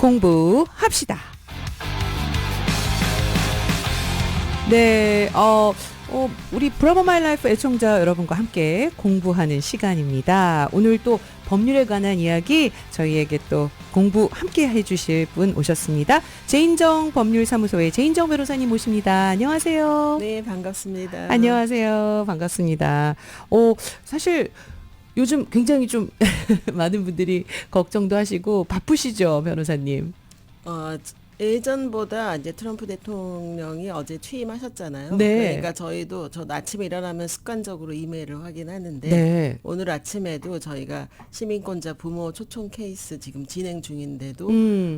공부합시다. 네, 우리 브라보 마이 라이프 애청자 여러분과 함께 공부하는 시간입니다. 오늘 또 법률에 관한 이야기 저희에게 또 공부 함께 해주실 분 오셨습니다. 제인정 법률사무소의 제인정 변호사님 모십니다. 안녕하세요. 네, 반갑습니다. 안녕하세요. 반갑습니다. 사실 요즘 굉장히 좀 많은 분들이 걱정도 하시고 바쁘시죠, 변호사님? 예전보다 이제 트럼프 대통령이 어제 취임하셨잖아요. 네. 그러니까 저희도 저 아침에 일어나면 습관적으로 이메일을 확인하는데 네. 오늘 아침에도 저희가 시민권자 부모 초청 케이스 지금 진행 중인데도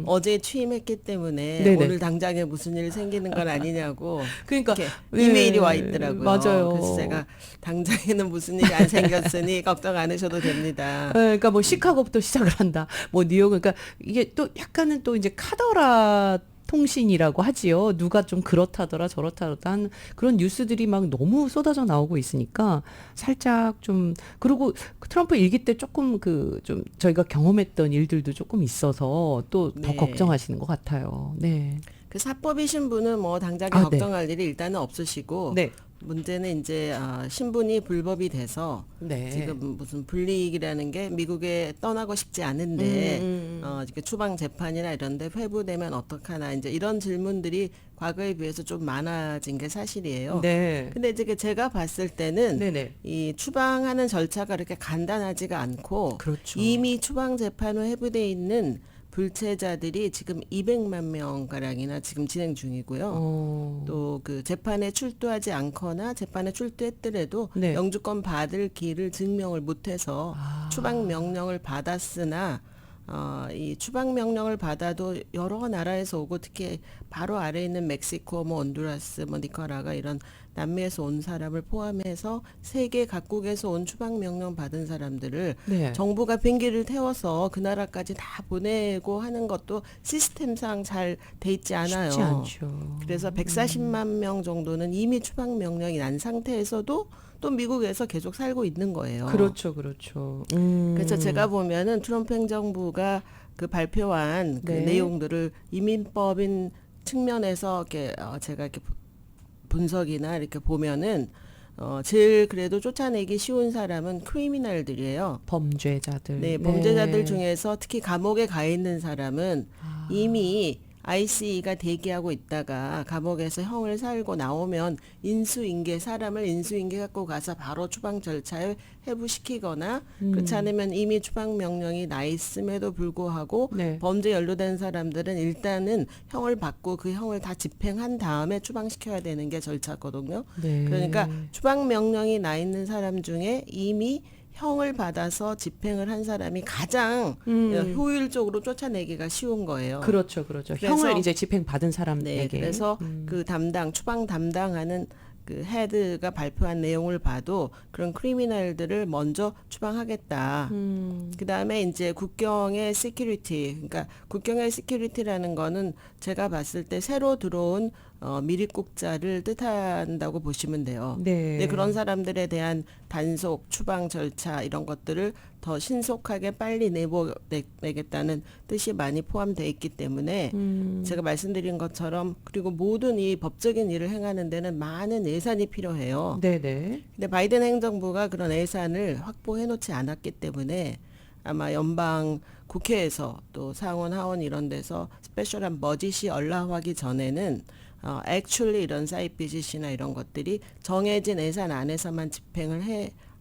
어제 취임했기 때문에 네네. 오늘 당장에 무슨 일 생기는 건 아니냐고 그러니까 이메일이 와 있더라고요. 맞아요. 그래서 제가 당장에는 무슨 일이 안 생겼으니 걱정 안 하셔도 됩니다. 그러니까 뭐 시카고부터 시작을 한다. 뭐 뉴욕 그러니까 이게 또 약간은 또 이제 카더라 통신이라고 하지요. 누가 좀 그렇다더라 저렇다더라 하는 그런 뉴스들이 막 너무 쏟아져 나오고 있으니까 살짝 좀 그리고 트럼프 일기 때 조금 좀 저희가 경험했던 일들도 조금 있어서 또 더 네. 걱정하시는 것 같아요. 네. 그 사법이신 분은 뭐 당장에 네. 걱정할 일이 일단은 없으시고 네. 문제는 이제 신분이 불법이 돼서 네. 지금 무슨 불이익이라는 게 미국에 떠나고 싶지 않은데 이렇게 추방 재판이나 이런데 회부되면 어떡하나 이제 이런 질문들이 과거에 비해서 좀 많아진 게 사실이에요. 네. 근데 이제 제가 봤을 때는 네네. 이 추방하는 절차가 그렇게 간단하지가 않고 그렇죠. 이미 추방 재판 후 회부돼 있는 불체자들이 지금 200만 명 가량이나 지금 진행 중이고요. 또 그 재판에 출두하지 않거나 재판에 출두했더라도 네. 영주권 받을 길을 증명을 못해서 추방 명령을 받았으나 이 추방 명령을 받아도 여러 나라에서 오고 특히 바로 아래에 있는 멕시코, 뭐 온두라스, 뭐 니카라가 이런 남미에서 온 사람을 포함해서 세계 각국에서 온 추방 명령 받은 사람들을 네. 정부가 비행기를 태워서 그 나라까지 다 보내고 하는 것도 시스템상 잘 돼 있지 않아요. 쉽지 않죠. 그래서 140만 명 정도는 이미 추방 명령이 난 상태에서도 또 미국에서 계속 살고 있는 거예요. 그렇죠, 그렇죠. 그래서 제가 보면은 트럼프 행정부가 그 발표한 그 네. 내용들을 이민법인 측면에서 이렇게 제가 이렇게 분석이나 이렇게 보면은 제일 그래도 쫓아내기 쉬운 사람은 크리미널들이에요. 범죄자들. 네, 범죄자들 중에서 특히 감옥에 가 있는 사람은 이미 ICE가 대기하고 있다가 감옥에서 형을 살고 나오면 사람을 인수인계 갖고 가서 바로 추방 절차에 회부시키거나 그렇지 않으면 이미 추방 명령이 나 있음에도 불구하고 네. 범죄 연루된 사람들은 일단은 형을 받고 그 형을 다 집행한 다음에 추방시켜야 되는 게 절차거든요. 네. 그러니까 추방 명령이 나 있는 사람 중에 이미 형을 받아서 집행을 한 사람이 가장 효율적으로 쫓아내기가 쉬운 거예요. 그렇죠, 그렇죠. 그래서- 형을 이제 집행 받은 사람에게. 네, 그래서 그 추방 담당하는 그 헤드가 발표한 내용을 봐도 그런 크리미널들을 먼저 추방하겠다. 그 다음에 이제 국경의 시큐리티, 그러니까 국경의 시큐리티라는 거는 제가 봤을 때 새로 들어온 미립국자를 뜻한다고 보시면 돼요. 네. 네, 그런 사람들에 대한 단속, 추방 절차 이런 것들을 더 신속하게 빨리 내겠다는 뜻이 많이 포함되어 있기 때문에 제가 말씀드린 것처럼 그리고 모든 이 법적인 일을 행하는 데는 많은 예산이 필요해요. 네네. 근데 바이든 행정부가 그런 예산을 확보해 놓지 않았기 때문에 아마 연방 국회에서 또 상원 하원 이런 데서 스페셜한 버짓이 얼라하기 전에는 actually 이런 사이드 비짓이나 이런 것들이 정해진 예산 안에서만 집행을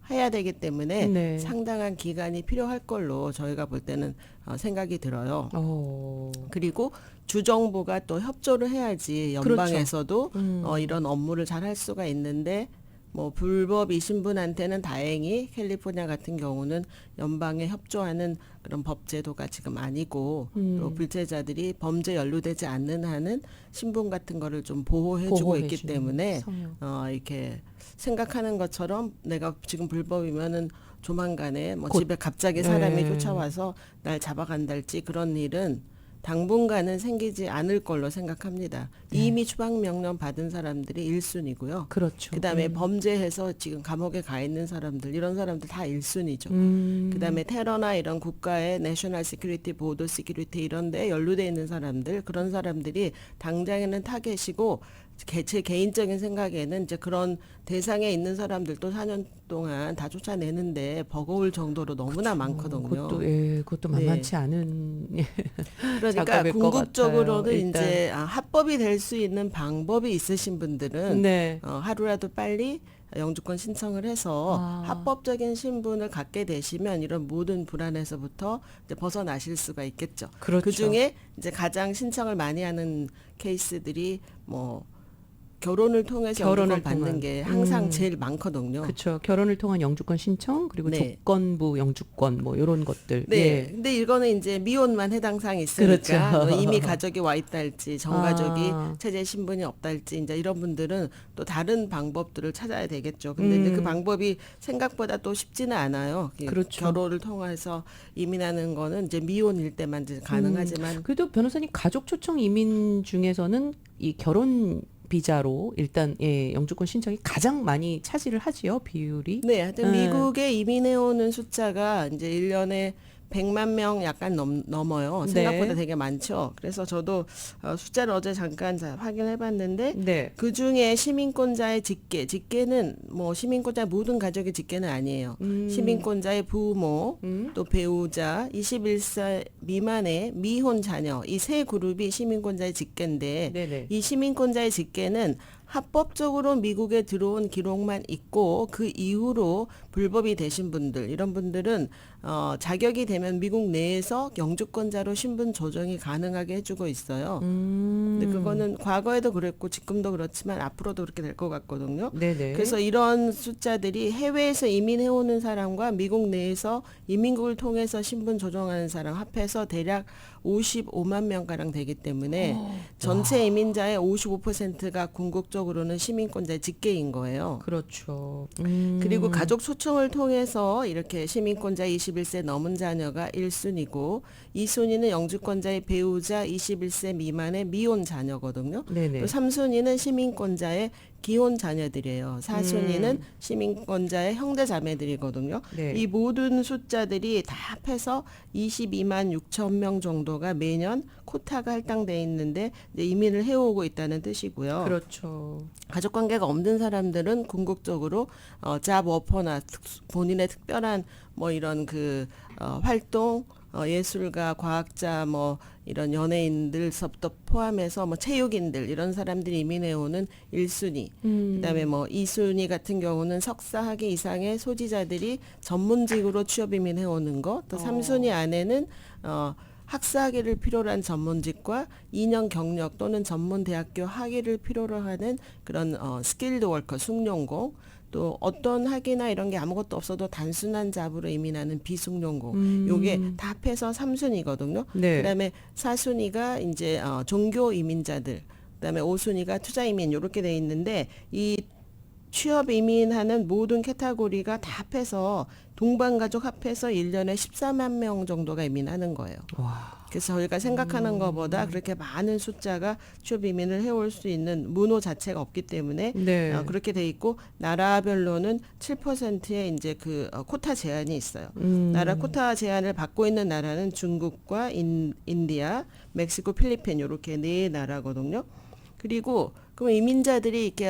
해야 되기 때문에 네. 상당한 기간이 필요할 걸로 저희가 볼 때는 생각이 들어요. 그리고 주정부가 또 협조를 해야지 연방에서도 이런 업무를 잘 할 수가 있는데 뭐 불법이신 분한테는 다행히 캘리포니아 같은 경우는 연방에 협조하는 그런 법 제도가 지금 아니고 또 불체자들이 범죄 연루되지 않는 한은 신분 같은 거를 좀 보호해주고 있기 때문에 이렇게 생각하는 것처럼 내가 지금 불법이면은 조만간에 뭐 집에 갑자기 사람이 쫓아와서 날 잡아간달지 그런 일은 당분간은 생기지 않을 걸로 생각합니다. 이미 추방 명령 받은 사람들이 1순위고요. 그렇죠. 그다음에 범죄해서 지금 감옥에 가 있는 사람들 이런 사람들 다 1순위죠. 그다음에 테러나 이런 국가의 내셔널 시큐리티, 보도 시큐리티 이런 데 연루돼 있는 사람들 그런 사람들이 당장에는 타겟이고 제 개인적인 생각에는 이제 그런 대상에 있는 사람들도 4년 동안 다 쫓아내는데 버거울 정도로 너무나 많거든요. 그것도 만만치 않은 그러니까 작업일 것 궁극적으로는 같아요, 일단. 이제 합법이 될 수 있는 방법이 있으신 분들은 네. 하루라도 빨리 영주권 신청을 해서 합법적인 신분을 갖게 되시면 이런 모든 불안에서부터 이제 벗어나실 수가 있겠죠. 그렇죠. 그중에 이제 가장 신청을 많이 하는 케이스들이 뭐 결혼을 통해서 영주권 받는 게 항상 제일 많거든요. 그렇죠. 결혼을 통한 영주권 신청 그리고 네. 조건부 영주권 뭐 이런 것들. 네. 예. 근데 이거는 이제 미혼만 해당 사항이 있으니까 그렇죠. 뭐 이미 가족이 와 있다 할지 전가족이 체제 신분이 없다 할지 이제 이런 분들은 또 다른 방법들을 찾아야 되겠죠. 근데 이제 그 방법이 생각보다 또 쉽지는 않아요. 그렇죠. 결혼을 통해서 이민하는 거는 이제 미혼일 때만 이제 가능하지만 그래도 변호사님 가족 초청 이민 중에서는 이 결혼 비자로 일단 영주권 신청이 가장 많이 차지를 하지요, 비율이. 네, 하여튼 미국에 이민해 오는 숫자가 이제 1년에 100만 명 약간 넘어요. 생각보다 네. 되게 많죠. 그래서 저도 숫자를 어제 잠깐 확인해 봤는데 네. 그중에 시민권자의 직계는 뭐 시민권자 모든 가족의 직계는 아니에요. 시민권자의 부모, 또 배우자, 21세 미만의 미혼 자녀 이 세 그룹이 시민권자의 직계인데 네네. 이 시민권자의 직계는 합법적으로 미국에 들어온 기록만 있고 그 이후로 불법이 되신 분들 이런 분들은 자격이 되면 미국 내에서 영주권자로 신분 조정이 가능하게 해주고 있어요. 근데 그거는 과거에도 그랬고 지금도 그렇지만 앞으로도 그렇게 될 것 같거든요. 네네. 그래서 이런 숫자들이 해외에서 이민해 오는 사람과 미국 내에서 이민국을 통해서 신분 조정하는 사람 합해서 대략 55만 명가량 되기 때문에 전체 이민자의 55%가 궁극적으로는 시민권자의 직계인 거예요. 그렇죠. 그리고 가족 소청을 통해서 이렇게 시민권자 21세 넘은 자녀가 1순위고 2순위는 영주권자의 배우자 21세 미만의 미혼 자녀거든요. 네네. 또 3순위는 시민권자의 기혼 자녀들이에요. 4순위는 시민권자의 형제 자매들이거든요. 네. 이 모든 숫자들이 다 합해서 22만 6천 명 정도가 매년 코타가 할당돼 있는데 이제 이민을 해오고 있다는 뜻이고요. 그렇죠. 가족 관계가 없는 사람들은 궁극적으로 잡 워퍼나 본인의 특별한 뭐 이런 활동 예술가, 과학자, 뭐 이런 연예인들서부터 포함해서 뭐 체육인들 이런 사람들이 이민해 오는 1순위. 그다음에 뭐 2순위 같은 경우는 석사 학위 이상의 소지자들이 전문직으로 취업 이민해 오는 거. 또 3순위 안에는 학사학위를 필요로 한 전문직과 2년 경력 또는 전문 대학교 학위를 필요로 하는 그런 스킬드 워커, 숙련공. 또 어떤 학위나 이런 게 아무것도 없어도 단순한 잡으로 이민하는 비숙련공 요게 다 합해서 3순위거든요. 네. 그다음에 4순위가 이제 종교 이민자들, 그다음에 5순위가 투자 이민 요렇게 돼 있는데 이 취업 이민하는 모든 캐타고리가 다 합해서 동반가족 합해서 1년에 14만 명 정도가 이민하는 거예요. 와. 그래서 저희가 생각하는 것보다 그렇게 많은 숫자가 취업 이민을 해올 수 있는 문호 자체가 없기 때문에 네. 그렇게 돼 있고 나라별로는 7%의 이제 코타 제한이 있어요. 나라 코타 제한을 받고 있는 나라는 중국과 인디아, 멕시코, 필리핀 이렇게 네 나라거든요. 그리고 그럼 이민자들이 이렇게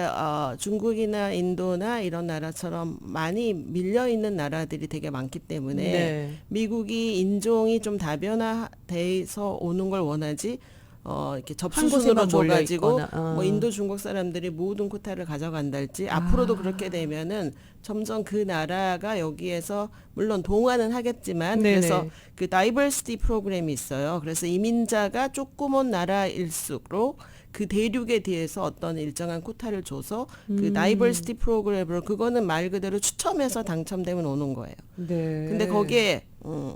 중국이나 인도나 이런 나라처럼 많이 밀려 있는 나라들이 되게 많기 때문에 네. 미국이 인종이 좀 다변화돼서 오는 걸 원하지 이렇게 한 접수순으로 곳에만 몰려 줘가지고 있거나, 뭐 인도 중국 사람들이 모든 코타를 가져간다 할지 앞으로도 그렇게 되면은 점점 그 나라가 여기에서 물론 동화는 하겠지만 네네. 그래서 그 다이버시티 프로그램이 있어요. 그래서 이민자가 조그만 나라일수록 그 대륙에 대해서 어떤 일정한 코타를 줘서 그 다이버시티 프로그램으로 그거는 말 그대로 추첨해서 당첨되면 오는 거예요. 네. 근데 거기에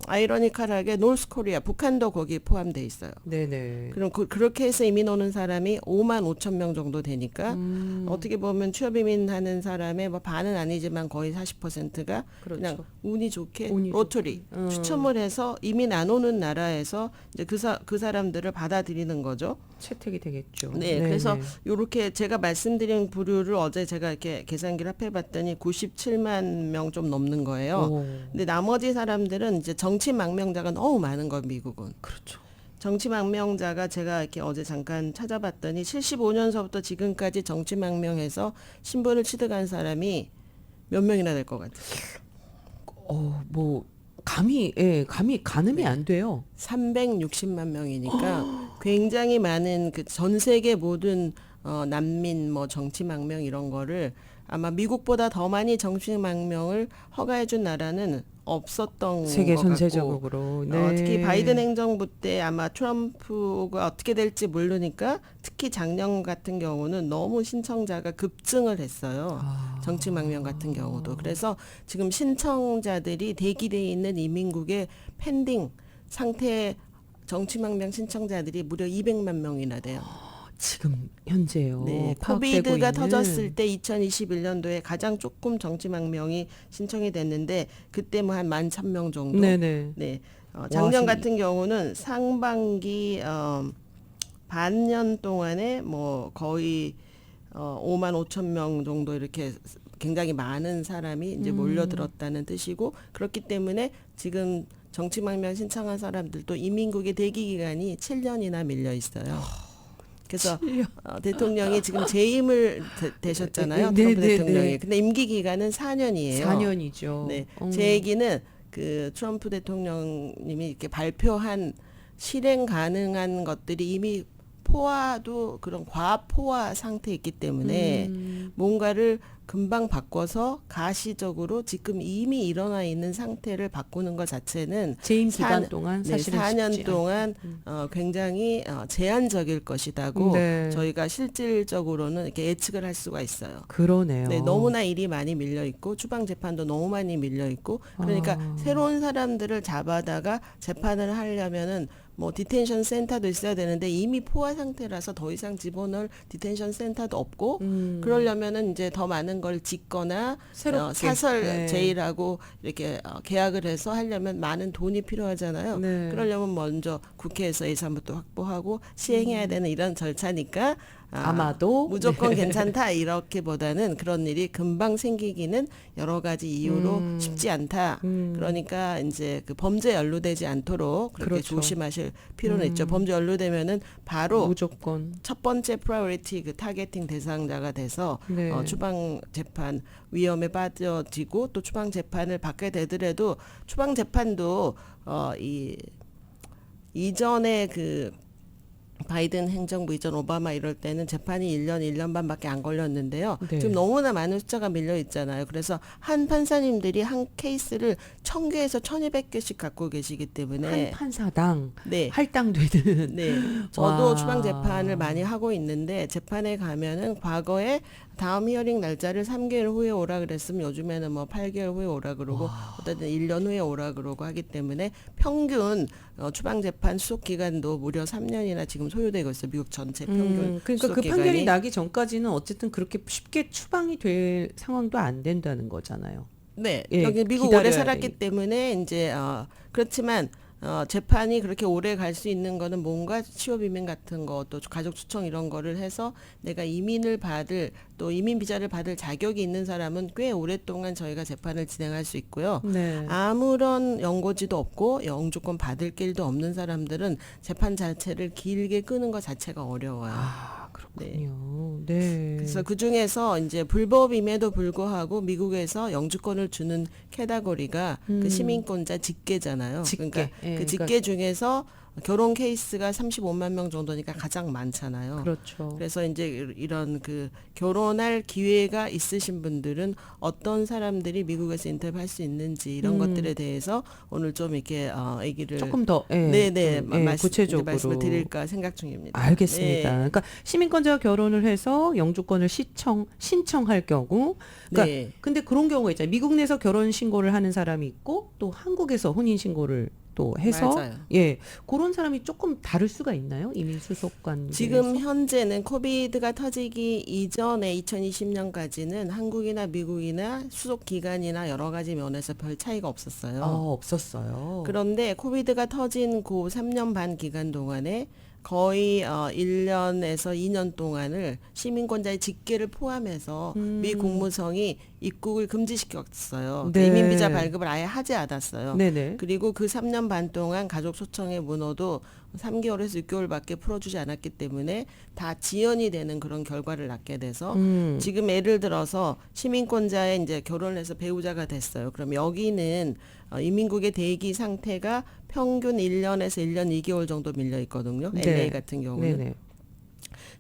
아이러니컬하게 노스코리아, 북한도 거기에 포함돼 있어요. 네네. 그럼 그렇게 해서 이민 오는 사람이 5만 5천 명 정도 되니까 어떻게 보면 취업 이민하는 사람의 뭐 반은 아니지만 거의 40%가 그렇죠. 그냥 운이 좋게 운이 로터리 추첨을 해서 이민 안 오는 나라에서 이제 그 사람들을 받아들이는 거죠. 채택이 되겠죠. 네, 네네. 그래서 요렇게 제가 말씀드린 부류를 어제 제가 이렇게 계산기를 합해봤더니 97만 명 좀 넘는 거예요. 오. 근데 나머지 사람들은 이제 정치 망명자가 너무 많은 거예요, 미국은. 그렇죠. 정치 망명자가 제가 이렇게 어제 잠깐 찾아봤더니 75년서부터 지금까지 정치 망명해서 신분을 취득한 사람이 몇 명이나 될 것 같아요. 뭐 감이 가늠이 안 돼요. 360만 명이니까 굉장히 많은 그 전 세계 모든 난민 뭐 정치 망명 이런 거를 아마 미국보다 더 많이 정치 망명을 허가해 준 나라는 없었던 세계 것 같고 전체적으로. 네. 특히 바이든 행정부 때 아마 트럼프가 어떻게 될지 모르니까 특히 작년 같은 경우는 너무 신청자가 급증을 했어요. 정치 망명 같은 경우도. 그래서 지금 신청자들이 대기돼 있는 이민국의 펜딩 상태 정치 망명 신청자들이 무려 200만 명이나 돼요. 지금 현재요. 네, 파악되고 코비드가 있는. 터졌을 때 2021년도에 가장 조금 정치 망명이 신청이 됐는데 그때 뭐 한 11,000명 정도. 네네. 네. 작년 와, 같은 경우는 상반기 반년 동안에 뭐 거의 5만 5천 명 정도 이렇게 굉장히 많은 사람이 이제 몰려들었다는 뜻이고 그렇기 때문에 지금 정치망명 신청한 사람들도 이민국의 대기 기간이 7년이나 밀려 있어요. 그래서 대통령이 지금 재임을 되셨잖아요. 네, 트럼프 네, 대통령이. 네. 근데 임기 기간은 4년이에요. 4년이죠. 네. 제 얘기는 그 트럼프 대통령님이 이렇게 발표한 실행 가능한 것들이 이미 포화도 그런 과포화 상태에 있기 때문에 뭔가를 금방 바꿔서 가시적으로 지금 이미 일어나 있는 상태를 바꾸는 것 자체는 재임 기간 동안 사실은 4년 쉽지 동안 굉장히 제한적일 것이라고 네. 저희가 실질적으로는 이렇게 예측을 할 수가 있어요. 그러네요. 네, 너무나 일이 많이 밀려 있고 추방 재판도 너무 많이 밀려 있고 그러니까 새로운 사람들을 잡아다가 재판을 하려면은 뭐 디텐션 센터도 있어야 되는데 이미 포화 상태라서 더 이상 집어넣을 디텐션 센터도 없고 그러려면은 이제 더 많은 걸 짓거나 새롭게. 사설 네. 제일하고 이렇게 계약을 해서 하려면 많은 돈이 필요하잖아요. 네. 그러려면 먼저 국회에서 예산부터 확보하고 시행해야 되는 이런 절차니까 아마도 무조건 괜찮다 이렇게보다는 그런 일이 금방 생기기는 여러 가지 이유로 쉽지 않다. 그러니까 이제 그 범죄에 연루되지 않도록 그렇게 그렇죠. 조심하실 필요는 있죠. 범죄 연루되면은 바로 무조건. 첫 번째 프라이어리티 그 타겟팅 대상자가 돼서 네. 추방 재판 위험에 빠져지고 또 추방 재판을 받게 되더라도 추방 재판도 이전에 그 바이든 행정부 이전 오바마 이럴 때는 재판이 1년, 1년 반밖에 안 걸렸는데요. 네. 지금 너무나 많은 숫자가 밀려 있잖아요. 그래서 한 판사님들이 한 케이스를 1,000개에서 1,200개씩 갖고 계시기 때문에 한 판사당 네. 할당되는. 네. 저도 와. 추방 재판을 많이 하고 있는데 재판에 가면은 과거에 다음 히어링 날짜를 3개월 후에 오라 그랬으면 요즘에는 뭐 8개월 후에 오라 그러고 어쨌든 1년 후에 오라 그러고 하기 때문에 평균 추방 재판 수속 기간도 무려 3년이나 지금 소요되고 있어요. 미국 전체 평균 그러니까 수속 그 기간이. 판결이 나기 전까지는 어쨌든 그렇게 쉽게 추방이 될 상황도 안 된다는 거잖아요. 네, 예, 여기 미국 기다려야 오래 살았기 되니까. 때문에 이제 그렇지만 재판이 그렇게 오래 갈 수 있는 거는 뭔가 취업 이민 같은 거 또 가족 추청 이런 거를 해서 내가 이민을 받을 또 이민 비자를 받을 자격이 있는 사람은 꽤 오랫동안 저희가 재판을 진행할 수 있고요. 네. 아무런 연고지도 없고 영주권 받을 길도 없는 사람들은 재판 자체를 길게 끄는 것 자체가 어려워요. 그렇군요. 네. 그래서 그 중에서 이제 불법임에도 불구하고 미국에서 영주권을 주는 캐다고리가 그 시민권자 직계잖아요. 직계. 그러니까 예, 그 직계 그러니까 중에서 결혼 케이스가 35만 명 정도니까 가장 많잖아요. 그렇죠. 그래서 이제 이런 그 결혼할 기회가 있으신 분들은 어떤 사람들이 미국에서 인터뷰할 수 있는지 이런 것들에 대해서 오늘 좀 이렇게 얘기를 조금 더 네네 구체적으로 말씀을 드릴까 생각 중입니다. 알겠습니다. 네. 그러니까 시민권자가 결혼을 해서 영주권을 신청할 경우, 그러니까 네. 근데 그런 경우가 있잖아요. 미국 내에서 결혼 신고를 하는 사람이 있고 또 한국에서 혼인 신고를 또 해서 맞아요. 그런 사람이 조금 다를 수가 있나요? 이민 수속관 지금 현재는 코비드가 터지기 이전에 2020년까지는 한국이나 미국이나 수속 기간이나 여러 가지 면에서 별 차이가 없었어요. 없었어요. 그런데 코비드가 터진 그 3년 반 기간 동안에 거의 1년에서 2년 동안을 시민권자의 직계를 포함해서 미 국무성이 입국을 금지시켰어요. 네. 이민 비자 발급을 아예 하지 않았어요. 네네. 그리고 그 3년 반 동안 가족 초청의 문호도 3개월에서 6개월밖에 풀어주지 않았기 때문에 다 지연이 되는 그런 결과를 낳게 돼서 지금 예를 들어서 시민권자의 이제 결혼을 해서 배우자가 됐어요. 그럼 여기는 이민국의 대기 상태가 평균 1년에서 1년 2개월 정도 밀려 있거든요. 네. LA 같은 경우는. 네네.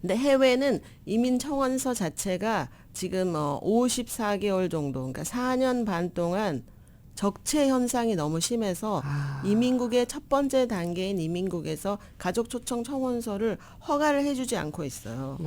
근데 해외는 이민 청원서 자체가 지금 54개월 정도, 그러니까 4년 반 동안 적체 현상이 너무 심해서 이민국의 첫 번째 단계인 이민국에서 가족 초청 청원서를 허가를 해주지 않고 있어요.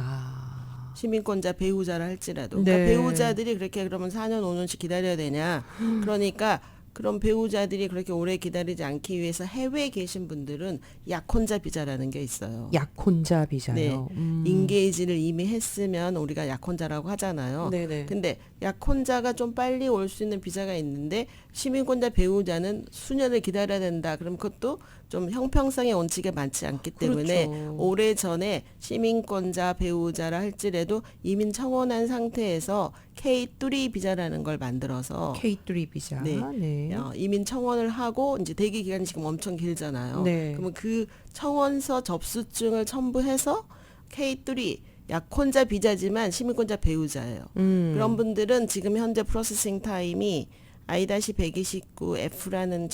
시민권자 배우자를 할지라도. 네. 그러니까 배우자들이 그렇게 그러면 4년 5년씩 기다려야 되냐. 그러니까 그런 배우자들이 그렇게 오래 기다리지 않기 위해서 해외에 계신 분들은 약혼자 비자라는 게 있어요. 약혼자 비자요. 네. 인게이지를 이미 했으면 우리가 약혼자라고 하잖아요. 네네. 근데 약혼자가 좀 빨리 올 수 있는 비자가 있는데 시민권자 배우자는 수년을 기다려야 된다. 그럼 그것도 좀 형평성의 원칙에 맞지 않기 때문에 그렇죠. 오래전에 시민권자 배우자라 할지라도 이민 청원한 상태에서 K3 비자라는 걸 만들어서 K3 비자. 네. 네. 이민 청원을 하고 이제 대기 기간이 지금 엄청 길잖아요. 네. 그러면 그 청원서 접수증을 첨부해서 K3 약혼자 비자지만 시민권자 배우자예요. 그런 분들은 지금 현재 프로세싱 타임이 I-129F라는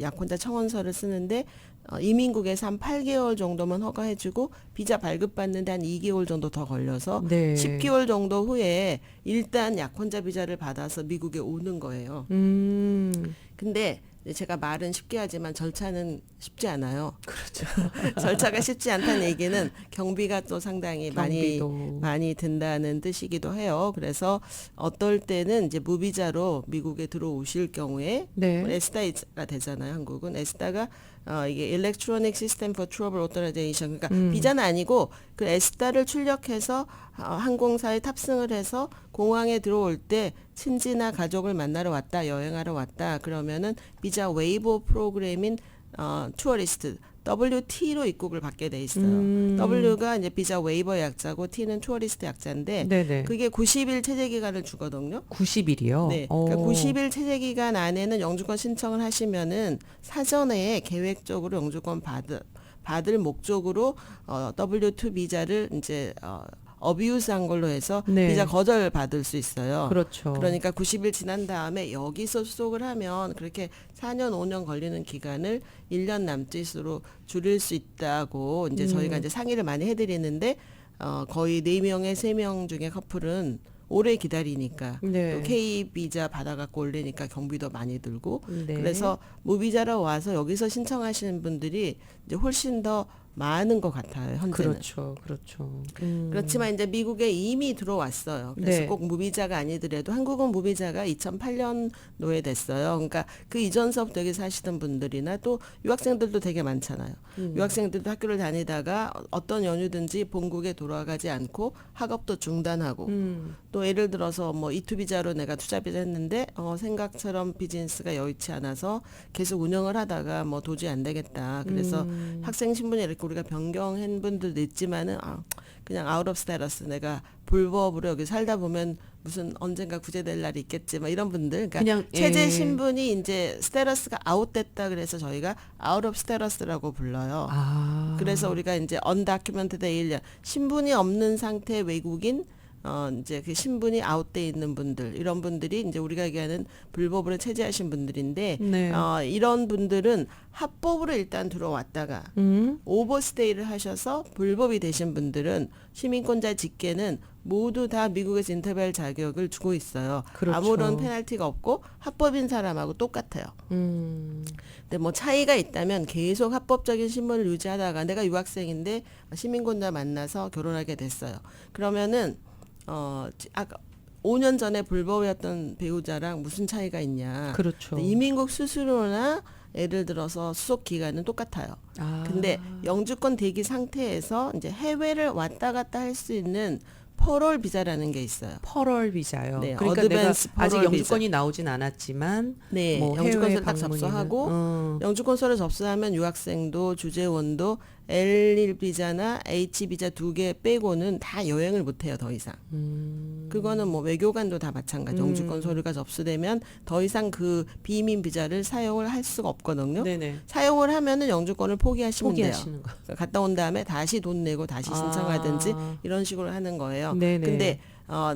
약혼자 청원서를 쓰는데 이민국에서 한 8개월 정도만 허가해주고 비자 발급받는데 한 2개월 정도 더 걸려서 네. 10개월 정도 후에 일단 약혼자 비자를 받아서 미국에 오는 거예요. 근데 제가 말은 쉽게 하지만 절차는 쉽지 않아요. 그렇죠. 절차가 쉽지 않다는 얘기는 경비가 또 상당히 많이 든다는 뜻이기도 해요. 그래서 어떨 때는 이제 무비자로 미국에 들어오실 경우에 네. 에스타가 되잖아요. 한국은 에스타가 이게 Electronic System for Travel Authorization, 그러니까 비자는 아니고 그 에스타를 출력해서 항공사에 탑승을 해서 공항에 들어올 때 친지나 가족을 만나러 왔다, 여행하러 왔다 그러면은 비자 웨이버 프로그램인 투어리스트 WT로 입국을 받게 돼 있어요. W가 이제 비자 웨이버 약자고 T는 투어리스트 약자인데 네네. 그게 90일 체제 기간을 주거든요. 90일이요? 네. 그러니까 90일 체제 기간 안에는 영주권 신청을 하시면은 사전에 계획적으로 영주권 받을 목적으로 W2 비자를 이제 어뷰스한 걸로 해서 네. 비자 거절 받을 수 있어요. 그렇죠. 그러니까 90일 지난 다음에 여기서 수속을 하면 그렇게 4년 5년 걸리는 기간을 1년 남짓으로 줄일 수 있다고 이제 저희가 이제 상의를 많이 해드리는데 거의 4명에 3명 중에 커플은 오래 기다리니까 네. 또 K 비자 받아갖고 올리니까 경비도 많이 들고 네. 그래서 무비자로 와서 여기서 신청하시는 분들이 이제 훨씬 더 많은 것 같아요. 현재는. 그렇죠. 그렇지만 이제 미국에 이미 들어왔어요. 그래서 네. 꼭 무비자가 아니더라도 한국은 무비자가 2008년도에 됐어요. 그러니까 그 이전서부터 여기 사시던 분들이나 또 유학생들도 되게 많잖아요. 유학생들도 학교를 다니다가 어떤 연유든지 본국에 돌아가지 않고 학업도 중단하고 또 예를 들어서 뭐 이투 비자로 내가 투자 비자 했는데 생각처럼 비즈니스가 여의치 않아서 계속 운영을 하다가 뭐 도저히 안 되겠다. 그래서 학생 신분이 이렇게 우리가 변경한 분들도 있지만은 그냥 아웃 오브 스테러스 내가 불법으로 여기 살다 보면 무슨 언젠가 구제될 날이 있겠지 막 이런 분들 그러니까 그냥, 체제 신분이 이제 스테러스가 아웃됐다 그래서 저희가 아웃 오브 스테러스라고 불러요. 그래서 우리가 이제 언다큐멘티드 에일리언 신분이 없는 상태 외국인 이제 그 신분이 아웃돼 있는 분들, 이런 분들이 이제 우리가 얘기하는 불법으로 체제하신 분들인데, 네. 이런 분들은 합법으로 일단 들어왔다가 오버스테이를 하셔서 불법이 되신 분들은 시민권자 직계는 모두 다 미국에서 인터뷰할 자격을 주고 있어요. 그렇죠. 아무런 페널티가 없고 합법인 사람하고 똑같아요. 근데 뭐 차이가 있다면 계속 합법적인 신분을 유지하다가 내가 유학생인데 시민권자 만나서 결혼하게 됐어요. 그러면은 아까 5년 전에 불법이었던 배우자랑 무슨 차이가 있냐. 그렇죠. 이민국 수수료나 예를 들어서 수속 기간은 똑같아요. 근데 영주권 대기 상태에서 이제 해외를 왔다 갔다 할 수 있는 퍼롤 비자라는 게 있어요. 퍼럴 비자요. 네, 그러니까 내가 어드밴스 아직 퍼럴 영주권이 나오진 않았지만 네, 뭐 영주권서를 딱 해외 접수하고 영주권서를 접수하면 유학생도 주재원도 L1 비자나 H 비자 2개 빼고는 다 여행을 못 해요, 더 이상. 그거는 뭐 외교관도 다 마찬가지. 영주권 서류가 접수되면 더 이상 그 비민 비자를 사용을 할 수가 없거든요. 네네. 사용을 하면은 영주권을 포기하시면 돼요. 포기하시는 거. 갔다 온 다음에 다시 돈 내고 다시 신청하든지 이런 식으로 하는 거예요. 네네. 근데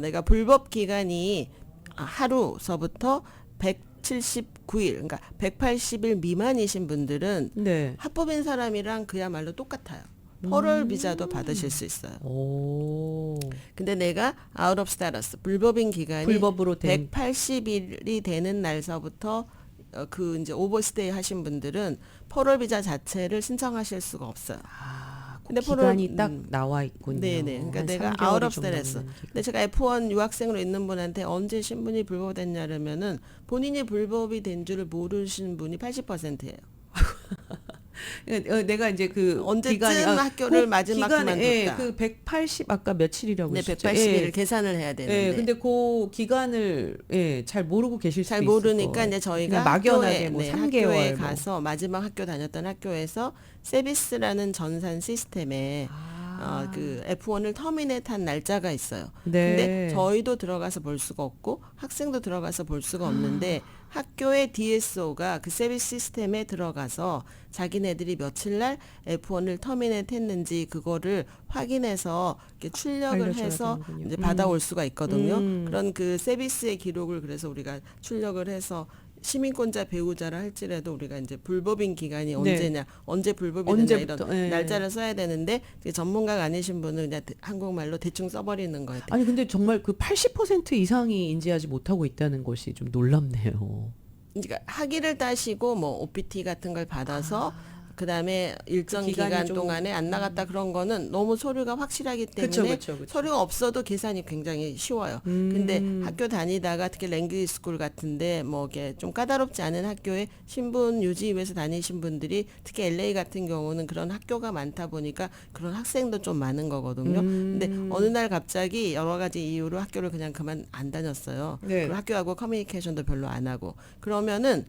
내가 불법 기간이 하루서부터 179일, 그러니까 180일 미만이신 분들은 네. 합법인 사람이랑 그야말로 똑같아요. 퍼럴 비자도 받으실 수 있어요. 오. 근데 내가 out of status, 불법인 기간이 불법으로 된 180일이 되는 날서부터 그 이제 오버스테이 하신 분들은 퍼럴 비자 자체를 신청하실 수가 없어요. 근데 기간이 딱 나와 있군요. 네네. 그러니까 한 내가 3개월이 out of 좀 status. 넘는 기간. 근데 제가 F1 유학생으로 있는 분한테 언제 신분이 불법됐냐면은 본인이 불법이 된 줄을 모르시는 분이 80%예요. 내가 이제 그 언제쯤 기간이, 학교를 그 마지막 기간에, 그만뒀다. 그 180 아까 며칠이라고 네, 했었죠? 180일을 계산을 해야 되는데. 예, 근데 그 기간을 잘 모르고 계실 수도 잘 있을 모르니까 거예요. 이제 저희가 그냥 막연하게 학교에, 뭐 네, 3개월 학교에 뭐. 가서 마지막 학교 다녔던 학교에서 세비스라는 전산 시스템에 그 F1을 터미네이트한 날짜가 있어요. 네. 근데 저희도 들어가서 볼 수가 없고 학생도 들어가서 볼 수가 없는데 학교의 DSO가 그 서비스 시스템에 들어가서 자기네들이 며칠 날 F1을 터미네이트 했는지 그거를 확인해서 이렇게 출력을 알려줘야 해서 되는군요. 이제 받아올 수가 있거든요. 그런 그 서비스의 기록을 그래서 우리가 출력을 해서 시민권자 배우자라 할지라도 우리가 이제 불법인 기간이 언제냐, 언제 불법이 되냐 언제부터, 이런 예. 날짜를 써야 되는데 전문가가 아니신 분은 그냥 한국말로 대충 써버리는 거예요. 아니 근데 정말 그 80% 이상이 인지하지 못하고 있다는 것이 좀 놀랍네요. 그러니까 학위를 따시고 뭐 OPT 같은 걸 받아서 그다음에 일정 그 기간이 기간 좀- 동안에 안 나갔다 그런 거는 너무 서류가 확실하기 때문에 그쵸. 서류가 없어도 계산이 굉장히 쉬워요. 근데 학교 다니다가 특히 랭귀지 스쿨 같은데 뭐 이게 좀 까다롭지 않은 학교에 신분 유지 위해서 다니신 분들이 특히 LA 같은 경우는 그런 학교가 많다 보니까 그런 학생도 좀 많은 거거든요. 근데 어느 날 갑자기 여러 가지 이유로 학교를 그냥 그만 안 다녔어요. 네. 그리고 학교하고 커뮤니케이션도 별로 안 하고 그러면은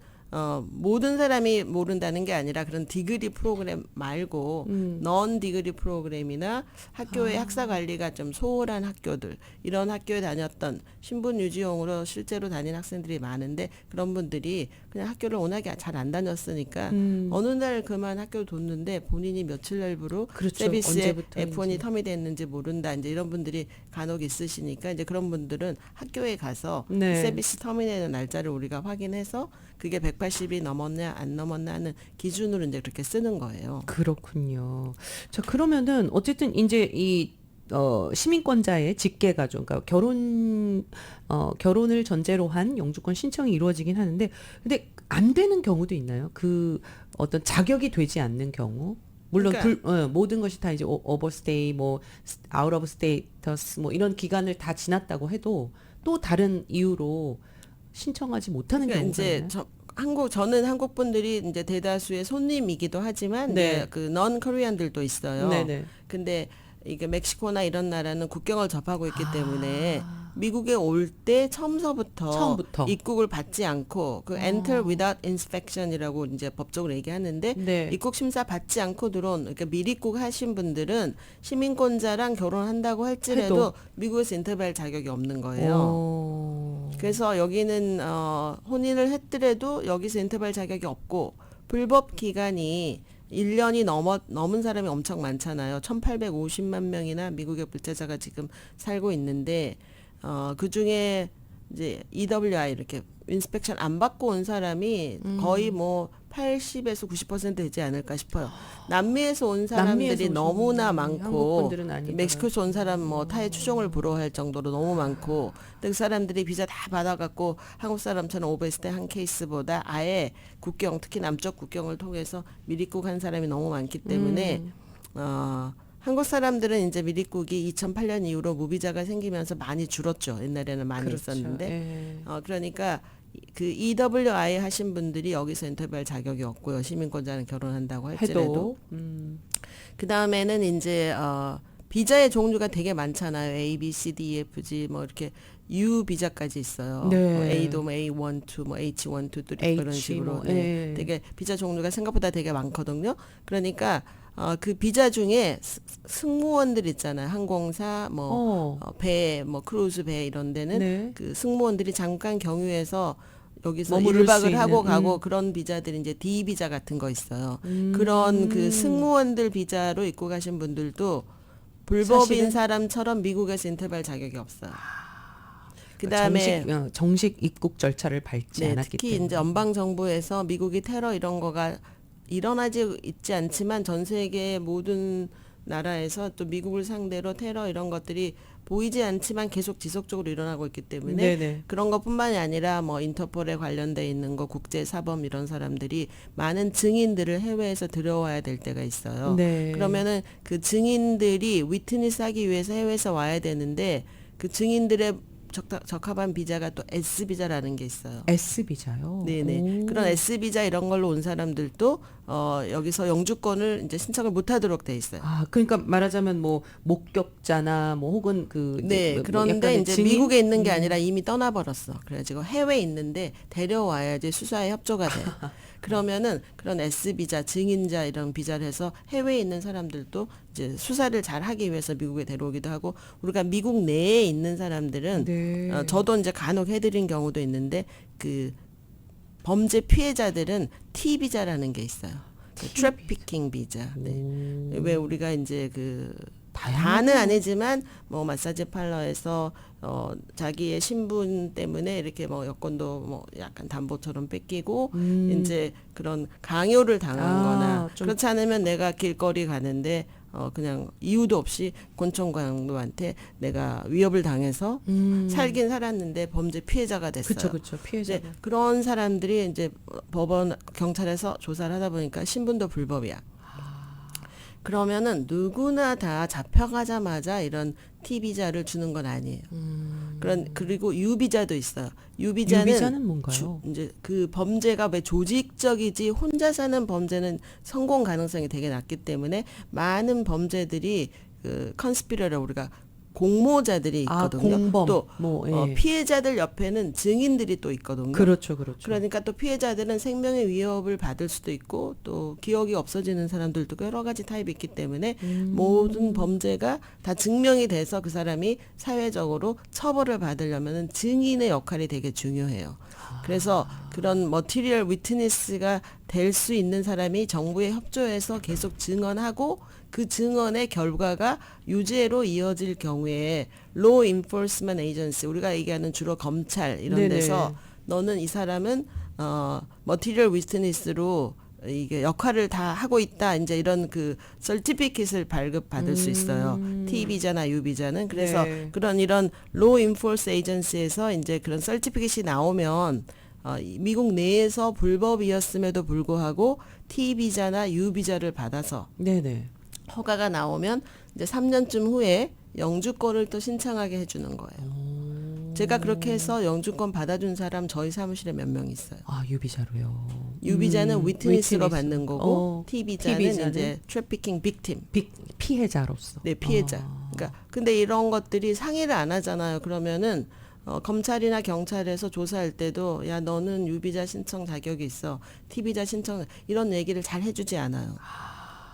모든 사람이 모른다는 게 아니라 그런 디그리 프로그램 말고 넌 디그리 프로그램이나 학교의 학사 관리가 좀 소홀한 학교들 이런 학교에 다녔던 신분 유지용으로 실제로 다닌 학생들이 많은데 그런 분들이 그냥 학교를 워낙에 잘 안 다녔으니까 어느 날 그만 학교 뒀는데 본인이 며칠 날부로 그렇죠. 서비스에 언제부터인지. F1이 터미됐는지 모른다 이제 이런 분들이 간혹 있으시니까 이제 그런 분들은 학교에 가서 네. 서비스 터미네이션 날짜를 우리가 확인해서 그게 180이 넘었냐 안 넘었냐 하는 기준으로 이제 그렇게 쓰는 거예요. 그렇군요. 자, 그러면은 어쨌든 이제 이 시민권자의 직계가족, 그러니까 결혼을 전제로 한 영주권 신청이 이루어지긴 하는데, 근데 안 되는 경우도 있나요? 그 어떤 자격이 되지 않는 경우? 물론 그러니까 모든 것이 다 이제 오버스테이, 뭐 아웃 오브 스테이터스, 뭐 이런 기간을 다 지났다고 해도 또 다른 이유로 신청하지 못하는 그러니까 경우가 이제 있나요? 저는 한국 분들이 이제 대다수의 손님이기도 하지만 네. 이제 그넌 코리안들도 있어요. 네네. 근데 이게 멕시코나 이런 나라는 국경을 접하고 있기 때문에 미국에 올 때 처음부터 입국을 받지 않고 그 enter without inspection이라고 이제 법적으로 얘기하는데 네. 입국 심사 받지 않고 들어온 그러니까 미입국 하신 분들은 시민권자랑 결혼한다고 할지라도 해도. 미국에서 인터뷰할 자격이 없는 거예요. 오. 그래서 여기는 혼인을 했더라도 여기서 인터뷰할 자격이 없고 불법 기간이 1년이 넘은 사람이 엄청 많잖아요. 1850만 명이나 미국의 불자자가 지금 살고 있는데 그중에 이제 EWI 이렇게 인스펙션 안 받고 온 사람이 거의 뭐 80에서 90% 되지 않을까 싶어요. 남미에서 온 사람들이 너무나 많고 멕시코에서 온 사람 뭐 타의 추종을 부러워할 정도로 너무 많고 그 사람들이 비자 다 받아갖고 한국 사람처럼 오베스테 한 케이스보다 아예 국경 특히 남쪽 국경을 통해서 미립국 한 사람이 너무 많기 때문에 한국 사람들은 이제 미립국이 2008년 이후로 무비자가 생기면서 많이 줄었죠. 옛날에는 많이 그렇죠. 있었는데 그러니까 그 EWI 하신 분들이 여기서 인터뷰할 자격이 없고요. 시민권자는 결혼한다고 할지라도. 그 다음에는 이제 비자의 종류가 되게 많잖아요. A, B, C, D, E, F, G 뭐 이렇게 U 비자까지 있어요. 네. 뭐 A도 뭐 A1, 2, 뭐 H1, 2, 3 그런 식으로. 뭐, 네. 되게 비자 종류가 생각보다 되게 많거든요. 그러니까 그 비자 중에 승무원들 있잖아요. 항공사, 배, 크루즈 배 이런 데는 네. 그 승무원들이 잠깐 경유해서 여기서 머무를 1박을 수 하고 있는, 가고 그런 비자들이 이제 D 비자 같은 거 있어요. 그런 그 승무원들 비자로 입고 가신 분들도 불법인 사실은? 사람처럼 미국에서 인터뷰할 자격이 없어요. 그다음에 정식 입국 절차를 밟지 네, 않았기 특히 때문에. 이제 연방 정부에서 미국이 테러 이런 거가 일어나지 있지 않지만 전 세계 모든 나라에서 또 미국을 상대로 테러 이런 것들이 보이지 않지만 계속 지속적으로 일어나고 있기 때문에 네네. 그런 것뿐만이 아니라 뭐 인터폴에 관련돼 있는 거 국제사범 이런 사람들이 많은 증인들을 해외에서 들여와야 될 때가 있어요. 네. 그러면은 그 증인들이 위트니스 하기 위해서 해외에서 와야 되는데 그 증인들의 적합한 비자가 또 S비자라는 게 있어요. S비자요? 네네. 그런 S비자 이런 걸로 온 사람들도 여기서 영주권을 이제 신청을 못 하도록 돼 있어요. 그러니까 말하자면 뭐 목격자나 뭐 혹은 네, 그런데 이제 증인? 미국에 있는 게 아니라 이미 떠나버렸어. 그래가지고 해외에 있는데 데려와야지 수사에 협조가 돼. 그러면은 그런 S비자, 증인자 이런 비자를 해서 해외에 있는 사람들도 이제 수사를 잘 하기 위해서 미국에 데려오기도 하고 우리가 미국 내에 있는 사람들은 네. 저도 이제 간혹 해드린 경우도 있는데 그 범죄 피해자들은 T 비자라는 게 있어요. 그 트래피킹 비자. 네. 왜 우리가 이제 그 다는 아니지만 뭐 마사지 팔러에서 자기의 신분 때문에 이렇게 뭐 여권도 뭐 약간 담보처럼 뺏기고 이제 그런 강요를 당한거나 그렇지 않으면 내가 길거리 가는데 그냥 이유도 없이 권총광도한테 내가 위협을 당해서 살긴 살았는데 범죄 피해자가 됐어요. 그렇죠, 피해자. 네, 그런 사람들이 이제 법원 경찰에서 조사를 하다 보니까 신분도 불법이야. 그러면은 누구나 다 잡혀가자마자 이런 T 비자를 주는 건 아니에요. 그리고 U 비자도 있어요. U 비자는 뭔가요? 이제 그 범죄가 왜 조직적이지 혼자 사는 범죄는 성공 가능성이 되게 낮기 때문에 많은 범죄들이 그 컨스피러를 우리가 공모자들이 있거든요. 공범. 또 예. 피해자들 옆에는 증인들이 또 있거든요. 그렇죠. 그러니까 또 피해자들은 생명의 위협을 받을 수도 있고 또 기억이 없어지는 사람들도 여러 가지 타입이 있기 때문에 모든 범죄가 다 증명이 돼서 그 사람이 사회적으로 처벌을 받으려면은 증인의 역할이 되게 중요해요. 그래서 그런 머티리얼 위트니스가 될 수 있는 사람이 정부에 협조해서 계속 증언하고 그 증언의 결과가 유죄로 이어질 경우에 Law Enforcement Agency 우리가 얘기하는 주로 검찰 이런 데서 너는 이 사람은 머티리얼 위트니스로 이게 역할을 다 하고 있다. 이제 이런 그 서티피킷을 발급받을 수 있어요. T 비자나 U 비자는 그래서 이런 Law Enforcement Agency에서 이제 그런 서티피킷이 나오면 미국 내에서 불법이었음에도 불구하고 T 비자나 U 비자를 받아서 허가가 나오면 이제 3년쯤 후에 영주권을 또 신청하게 해주는 거예요. 제가 그렇게 해서 영주권 받아준 사람 저희 사무실에 몇 명 있어요. 유비자로요. 유비자는 위트니스로 받는 거고 T비자는 이제 트래피킹 빅팀. 피해자로서. 네, 피해자. 그러니까 근데 이런 것들이 상의를 안 하잖아요. 그러면은 검찰이나 경찰에서 조사할 때도 야 너는 유비자 신청 자격이 있어. T비자 신청 이런 얘기를 잘 해주지 않아요.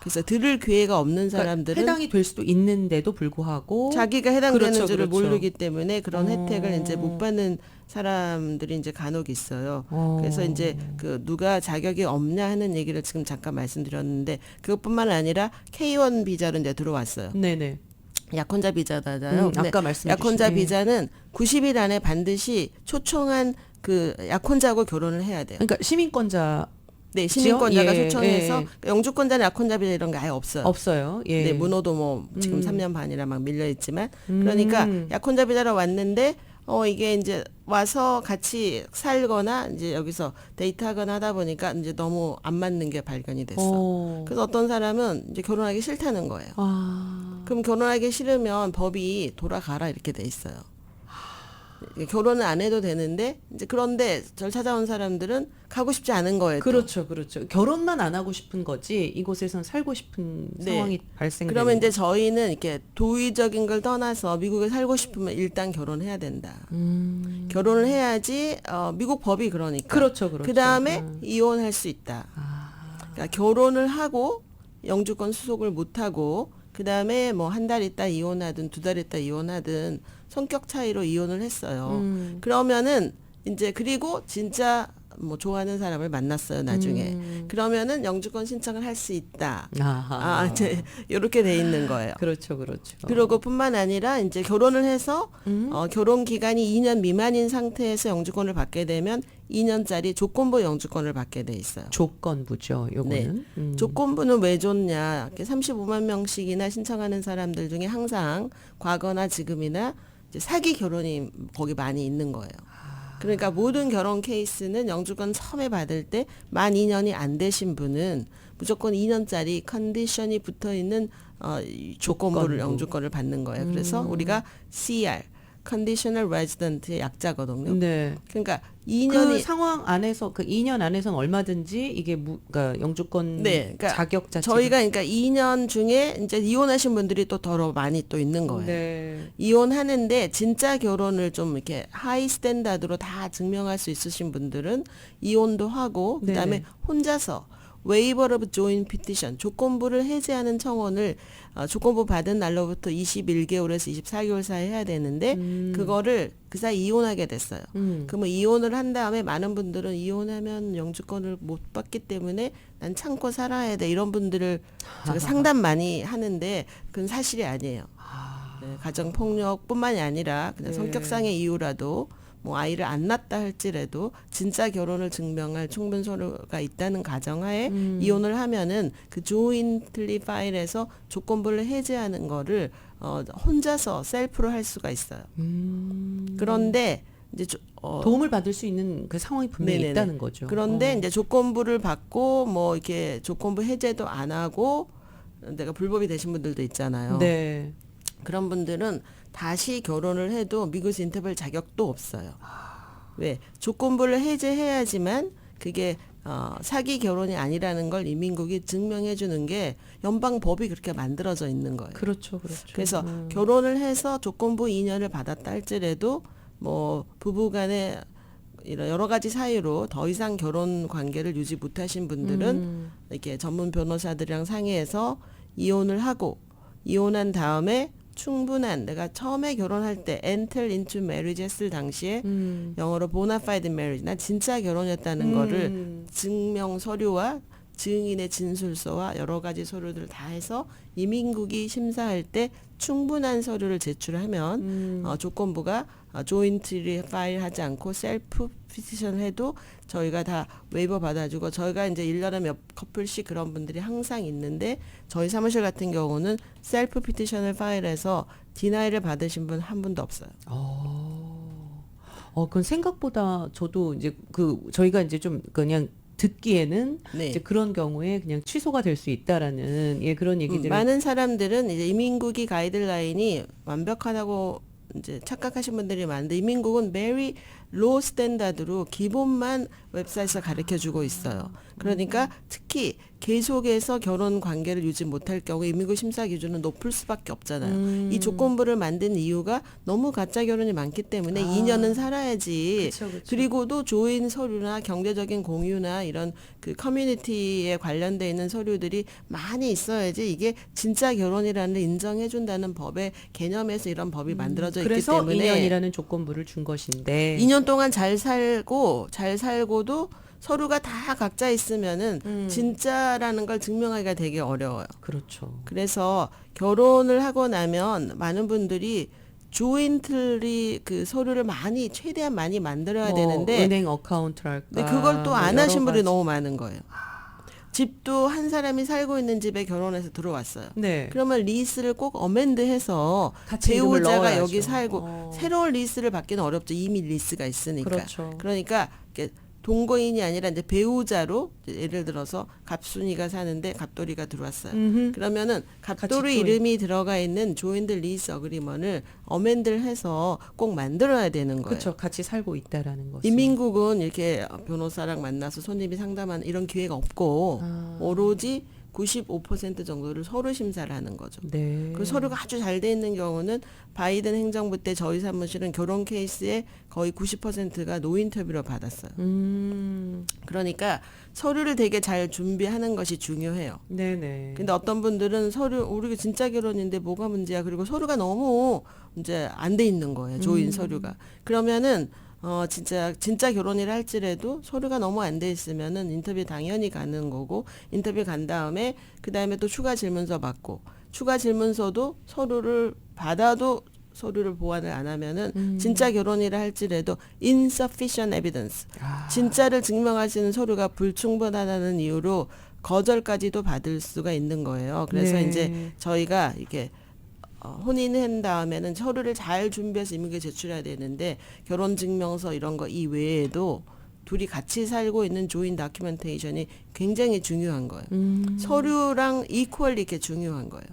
그래서 들을 기회가 없는 사람들은 그러니까 해당이 될 수도 있는데도 불구하고 자기가 해당되는 그렇죠, 줄을 그렇죠. 모르기 때문에 그런 혜택을 이제 못 받는 사람들이 이제 간혹 있어요. 그래서 이제 그 누가 자격이 없냐 하는 얘기를 지금 잠깐 말씀드렸는데 그것뿐만 아니라 K1 비자로 이제 들어왔어요. 네네. 약혼자 비자잖아요. 근데 아까 말씀해 약혼자 주신, 비자는 90일 안에 반드시 초청한 그 약혼자하고 결혼을 해야 돼요. 그러니까 시민권자 네, 시민권자가 예, 초청해서 예. 영주권자는 약혼자 비자 이런 게 아예 없어요. 없어요. 예. 네, 문호도 뭐 지금 3년 반이라 막 밀려 있지만 그러니까 약혼자 비자로 왔는데 이게 이제 와서 같이 살거나 이제 여기서 데이트하거나 하다 보니까 이제 너무 안 맞는 게 발견이 됐어. 그래서 어떤 사람은 이제 결혼하기 싫다는 거예요. 그럼 결혼하기 싫으면 법이 돌아가라 이렇게 돼 있어요. 결혼을 안 해도 되는데 이제 그런데 절 찾아온 사람들은 가고 싶지 않은 거예요. 또. 그렇죠, 그렇죠. 결혼만 안 하고 싶은 거지 이곳에선 살고 싶은 네. 상황이 발생되는. 그러면 이제 저희는 이렇게 도의적인 걸 떠나서 미국에 살고 싶으면 일단 결혼해야 된다. 결혼을 해야지 미국 법이 그러니까. 그렇죠, 그렇죠. 그 다음에 이혼할 수 있다. 그러니까 결혼을 하고 영주권 수속을 못 하고 그 다음에 뭐 한 달 있다 이혼하든 두 달 있다 이혼하든 성격 차이로 이혼을 했어요. 그러면은 이제 그리고 진짜 뭐 좋아하는 사람을 만났어요 나중에. 그러면은 영주권 신청을 할 수 있다. 이제 이렇게 돼 있는 거예요. 그렇죠, 그렇죠. 그러고뿐만 아니라 이제 결혼을 해서 결혼 기간이 2년 미만인 상태에서 영주권을 받게 되면 2년짜리 조건부 영주권을 받게 돼 있어요. 조건부죠, 요거는. 조건부는 왜 좋냐? 35만 명씩이나 신청하는 사람들 중에 항상 과거나 지금이나 이제 사기 결혼이 거기 많이 있는 거예요. 그러니까 모든 결혼 케이스는 영주권 처음에 받을 때 만 2년이 안 되신 분은 무조건 2년짜리 컨디션이 붙어 있는 조건부를 영주권을 받는 거예요. 그래서 우리가 CR Conditional Resident의 약자거든요. 네. 그러니까 그 2년이 상황 안에서 그 2년 안에서는 얼마든지 이게 그러니까 영주권 그러니까 자격 자체가 저희가 그러니까 2년 중에 이제 이혼하신 분들이 또 더 많이 또 있는 거예요. 네. 이혼하는데 진짜 결혼을 좀 이렇게 하이 스탠다드로 다 증명할 수 있으신 분들은 이혼도 하고 그다음에 네네. 혼자서 waiver of joint petition 조건부를 해제하는 청원을 조건부 받은 날로부터 21개월에서 24개월 사이에 해야 되는데 그거를 그 사이 이혼하게 됐어요. 그러면 이혼을 한 다음에 많은 분들은 이혼하면 영주권을 못 받기 때문에 난 참고 살아야 돼 이런 분들을 제가 상담 많이 하는데 그건 사실이 아니에요. 네, 가정폭력뿐만이 아니라 그냥 네. 성격상의 이유라도 뭐 아이를 안 낳았다 할지라도 진짜 결혼을 증명할 충분 서류가 있다는 가정하에 이혼을 하면은 그 조인틀리 파일에서 조건부를 해제하는 거를 혼자서 셀프로 할 수가 있어요. 그런데 이제 도움을 받을 수 있는 그 상황이 분명히 네네네. 있다는 거죠. 그런데 이제 조건부를 받고 뭐 이렇게 조건부 해제도 안 하고 내가 불법이 되신 분들도 있잖아요. 네. 그런 분들은 다시 결혼을 해도 미국에서 인터뷰할 자격도 없어요. 왜? 조건부를 해제해야지만 그게 사기 결혼이 아니라는 걸 이민국이 증명해 주는 게 연방 법이 그렇게 만들어져 있는 거예요. 그렇죠, 그렇죠. 그래서 결혼을 해서 조건부 2년을 받았다 할지라도 뭐 부부간에 이런 여러 가지 사유로 더 이상 결혼 관계를 유지 못하신 분들은 이렇게 전문 변호사들이랑 상의해서 이혼을 하고 이혼한 다음에 충분한 내가 처음에 결혼할 때 enter into marriage 했을 당시에 영어로 bona fide marriage 난 진짜 결혼했다는 거를 증명 서류와 증인의 진술서와 여러 가지 서류들을 다 해서 이민국이 심사할 때 충분한 서류를 제출하면 조건부가 조인트리 파일 하지 않고 셀프 피티션 해도 저희가 다 웨이버 받아주고 저희가 이제 1년에 몇 커플씩 그런 분들이 항상 있는데 저희 사무실 같은 경우는 셀프 피티션을 파일해서 디나이를 받으신 분 한 분도 없어요. 그건 생각보다 저도 이제 저희가 이제 좀 그냥 듣기에는 네. 이제 그런 경우에 그냥 취소가 될 수 있다라는 그런 얘기들을 많은 사람들은 이제 이민국이 가이드라인이 완벽하다고 이제 착각하신 분들이 많은데 이민국은 very 로 스탠다드로 기본만 웹사이트에서 가르쳐주고 있어요. 그러니까 특히 계속해서 결혼 관계를 유지 못할 경우 이민국 심사 기준은 높을 수밖에 없잖아요. 이 조건부를 만든 이유가 너무 가짜 결혼이 많기 때문에 2년은 살아야지. 그쵸. 그리고도 조인 서류나 경제적인 공유나 이런 그 커뮤니티에 관련돼 있는 서류들이 많이 있어야지 이게 진짜 결혼이라는 인정해준다는 법의 개념에서 이런 법이 만들어져 있기 그래서 때문에 2년이라는 조건부를 준 것인데 2년 동안 잘 살고도 서류가 다 각자 있으면은 진짜라는 걸 증명하기가 되게 어려워요. 그렇죠. 그래서 결혼을 하고 나면 많은 분들이 조인트리 그 서류를 최대한 많이 만들어야 되는데 은행 어카운트랄까. 근데 그걸 또 안 여러 하신 분이 가지. 너무 많은 거예요. 집도 한 사람이 살고 있는 집에 결혼해서 들어왔어요. 네. 그러면 리스를 꼭 어멘드해서 같이 이름을 배우자가 넣어야죠. 여기 살고 새로운 리스를 받기는 어렵죠. 이미 리스가 있으니까. 그렇죠. 그러니까 이렇게 동거인이 아니라 이제 배우자로 예를 들어서 갑순이가 사는데 갑돌이가 들어왔어요. 그러면은 갑돌이 조인. 이름이 들어가 있는 조인드 리스 어그리먼을 어멘드를 해서 꼭 만들어야 되는 거예요. 그렇죠. 같이 살고 있다라는 것을. 이민국은 이렇게 변호사랑 만나서 손님이 상담하는 이런 기회가 없고 오로지 95% 정도를 서류 심사를 하는 거죠. 네. 그 서류가 아주 잘 돼 있는 경우는 바이든 행정부 때 저희 사무실은 결혼 케이스의 거의 90%가 노인터뷰로 받았어요. 그러니까 서류를 되게 잘 준비하는 것이 중요해요. 네네. 근데 어떤 분들은 우리가 진짜 결혼인데 뭐가 문제야? 그리고 서류가 너무 이제 안 돼 있는 거예요. 조인 서류가. 그러면은 진짜 결혼이라 할지라도 서류가 너무 안 돼 있으면은 인터뷰 당연히 가는 거고, 인터뷰 간 다음에 그 다음에 또 추가 질문서 받고, 추가 질문서도 서류를 받아도 서류를 보완을 안 하면은 진짜 결혼이라 할지라도 insufficient evidence, 진짜를 증명하시는 서류가 불충분하다는 이유로 거절까지도 받을 수가 있는 거예요. 그래서 네. 이제 저희가 이렇게 혼인한 다음에는 서류를 잘 준비해서 이민국에 제출해야 되는데 결혼증명서 이런 거 이외에도 둘이 같이 살고 있는 조인 다큐멘테이션이 굉장히 중요한 거예요. 서류랑 이퀄리 이렇게 중요한 거예요.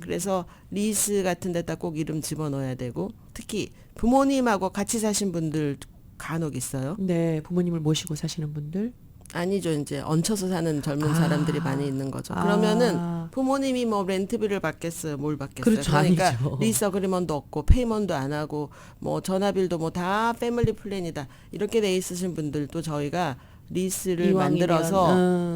그래서 리스 같은 데다 꼭 이름 집어넣어야 되고 특히 부모님하고 같이 사신 분들 간혹 있어요. 네, 부모님을 모시고 사시는 분들. 아니죠. 이제 얹혀서 사는 젊은 사람들이 많이 있는 거죠. 그러면은 부모님이 뭐 렌트비를 받겠어요. 뭘 받겠어요. 그렇죠, 그러니까 아니죠. 리스 어그리먼도 없고 페이먼도 안 하고 뭐 전화빌도 뭐 다 패밀리 플랜이다. 이렇게 돼 있으신 분들도 저희가 리스를 이왕이면, 만들어서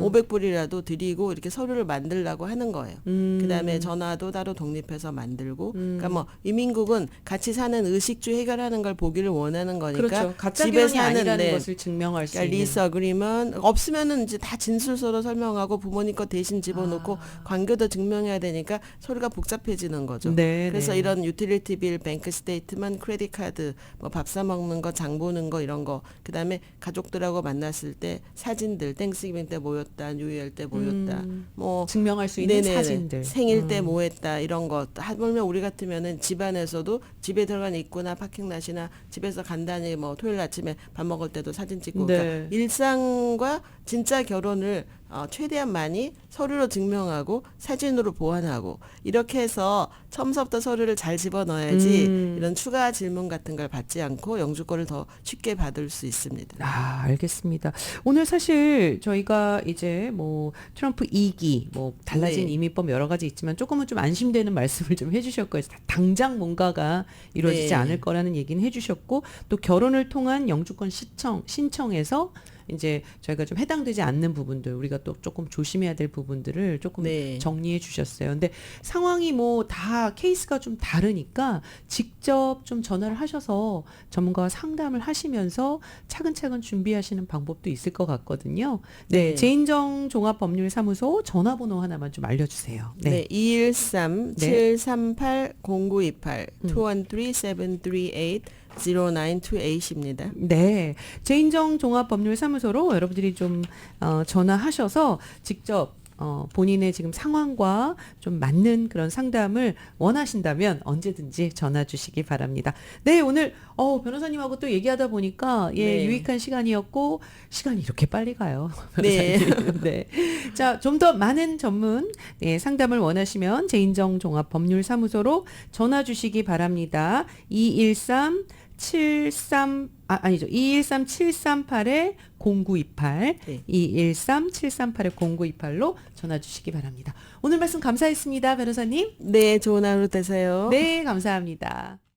500불이라도 드리고 이렇게 서류를 만들라고 하는 거예요. 그다음에 전화도 따로 독립해서 만들고 그러니까 뭐 이민국은 같이 사는 의식주 해결하는 걸 보기를 원하는 거니까 그렇죠. 가짜 집에 결혼이 사는 아니라는 네. 것을 증명할 수 그러니까 있는. 리스 어그리먼 없으면은 이제 다 진술서로 설명하고 부모님 거 대신 집어넣고 관계도 증명해야 되니까 서류가 복잡해지는 거죠. 네, 그래서 네. 이런 유틸리티 빌, 뱅크 스테이트먼트, 크레딧 카드, 뭐 밥 사 먹는 거, 장 보는 거 이런 거. 그다음에 가족들하고 만났을 때 사진들, 땡스기빙 때 모였다, 뉴이얼 때 모였다. 뭐 증명할 수 있는 네네네. 사진들. 생일 때 뭐 했다 이런 거 하물며 우리 같으면은 집안에서도 집에 들어간 입구나 파킹랏이나 집에서 간단히 뭐 토요일 아침에 밥 먹을 때도 사진 찍고 네. 그러니까 일상과 진짜 결혼을 최대한 많이 서류로 증명하고 사진으로 보완하고 이렇게 해서 처음부터 서류를 잘 집어넣어야지 이런 추가 질문 같은 걸 받지 않고 영주권을 더 쉽게 받을 수 있습니다. 알겠습니다. 오늘 사실 저희가 이제 뭐 트럼프 2기, 뭐 달라진 네. 이민법 여러 가지 있지만 조금은 좀 안심되는 말씀을 좀 해주셨고요. 당장 뭔가가 이루어지지 네. 않을 거라는 얘기는 해주셨고 또 결혼을 통한 영주권 신청해서 이제 저희가 좀 해당되지 않는 부분들 우리가 또 조금 조심해야 될 부분들을 조금 네. 정리해 주셨어요. 근데 상황이 뭐 다 케이스가 좀 다르니까 직접 좀 전화를 하셔서 전문가와 상담을 하시면서 차근차근 준비하시는 방법도 있을 것 같거든요. 네, 네. 제인정 종합법률사무소 전화번호 하나만 좀 알려주세요. 네, 213-738-0928 213-738-0928입니다. 네, 제인정 종합법률사무소로 여러분들이 좀 전화하셔서 직접 본인의 지금 상황과 좀 맞는 그런 상담을 원하신다면 언제든지 전화 주시기 바랍니다. 네, 오늘 변호사님하고 또 얘기하다 보니까 네. 유익한 시간이었고 시간이 이렇게 빨리 가요. 네. 변호사님. 네. 자, 좀 더 많은 전문 상담을 원하시면 제인정 종합법률사무소로 전화 주시기 바랍니다. 213 아니죠. 213-738-0928, 네. 213-738-0928로 전화 주시기 바랍니다. 오늘 말씀 감사했습니다, 변호사님. 네, 좋은 하루 되세요. 네, 감사합니다.